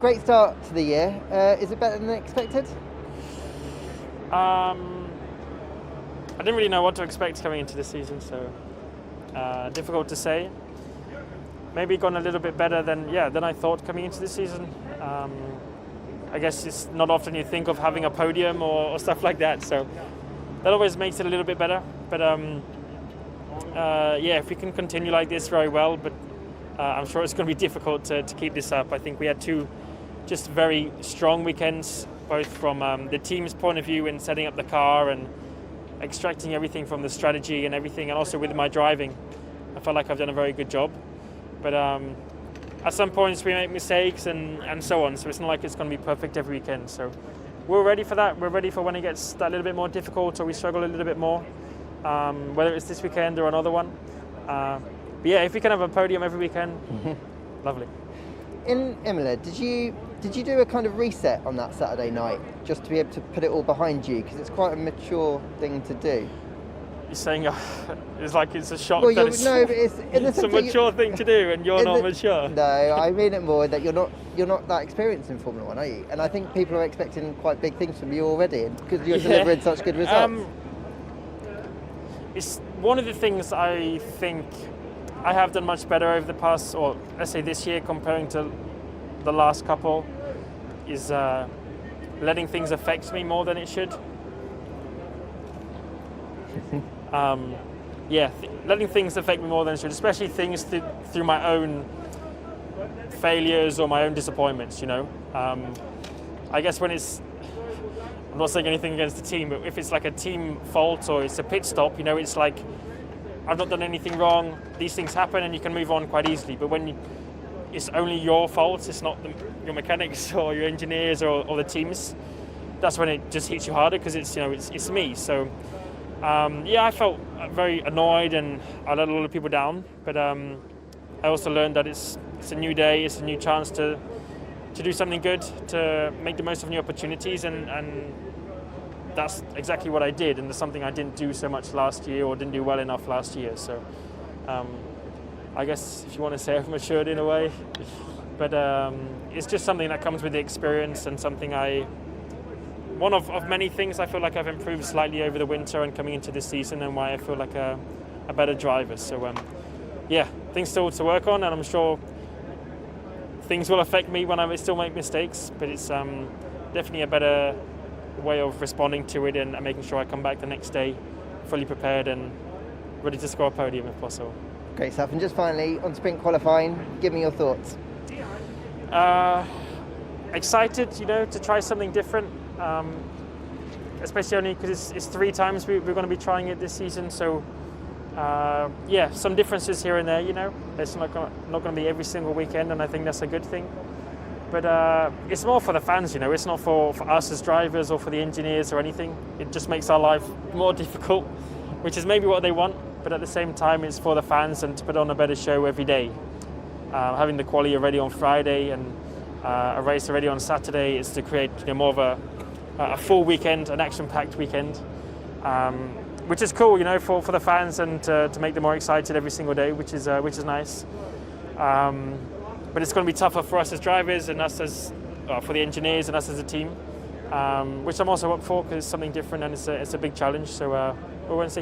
Great start to the year. Is it better than expected? I didn't really know what to expect coming into the season, so difficult to say. Maybe gone a little bit better than I thought coming into the season. I guess it's not often you think of having a podium or stuff like that, so that always makes it a little bit better. But if we can continue like this very well, but I'm sure it's going to be difficult to keep this up. I think we had two just very strong weekends, both from the team's point of view in setting up the car and extracting everything from the strategy and everything, and also with my driving. I felt like I've done a very good job. But at some points we make mistakes and so on, so it's not like it's going to be perfect every weekend. So we're ready for that. We're ready for when it gets that little bit more difficult or we struggle a little bit more, whether it's this weekend or another one. But if we can have a podium every weekend, lovely. In Imola, did you do a kind of reset on that Saturday night just to be able to put it all behind you? Because it's quite a mature thing to do. You're saying it's like it's a shock Well, that it's a mature thing to do, and you're not mature. No, I mean it more that you're not that experienced in Formula One, are you? And I think people are expecting quite big things from you already, because you're delivering such good results. It's one of the things I think I have done much better over the past, or let's say this year, comparing to the last couple, is letting things affect me more than it should. Letting things affect me more than it should, especially things through my own failures or my own disappointments, you know. I guess when I'm not saying anything against the team, but if it's like a team fault or it's a pit stop, you know, it's like, I've not done anything wrong, these things happen and you can move on quite easily. But when it's only your fault, it's not your mechanics or your engineers or the teams, that's when it just hits you harder, because it's me. So I felt very annoyed and I let a lot of people down, but I also learned that it's a new day, it's a new chance to do something good, to make the most of new opportunities, and that's exactly what I did, and there's something I didn't do so much last year, or didn't do well enough last year. So I guess if you want to say I've matured in a way, but it's just something that comes with the experience, and something one of many things I feel like I've improved slightly over the winter and coming into this season, and why I feel like a better driver. So things still to work on, and I'm sure things will affect me when I still make mistakes, but it's definitely a better way of responding to it and making sure I come back the next day fully prepared and ready to score a podium if possible. Great stuff. And just finally, on sprint qualifying, give me your thoughts. Excited, to try something different, especially only because it's 3 times we're going to be trying it this season. So some differences here and there. It's not going to be every single weekend, and I think that's a good thing. But it's more for the fans, it's not for us as drivers or for the engineers or anything. It just makes our life more difficult, which is maybe what they want, but at the same time it's for the fans and to put on a better show every day. Having the quali already on Friday and a race already on Saturday is to create more of a full weekend, an action-packed weekend, which is cool, for the fans, and to make them more excited every single day, which is nice. But it's going to be tougher for us as drivers and us for the engineers and us as a team, which I'm also up for, because it's something different and it's a big challenge. So we'll wait and see.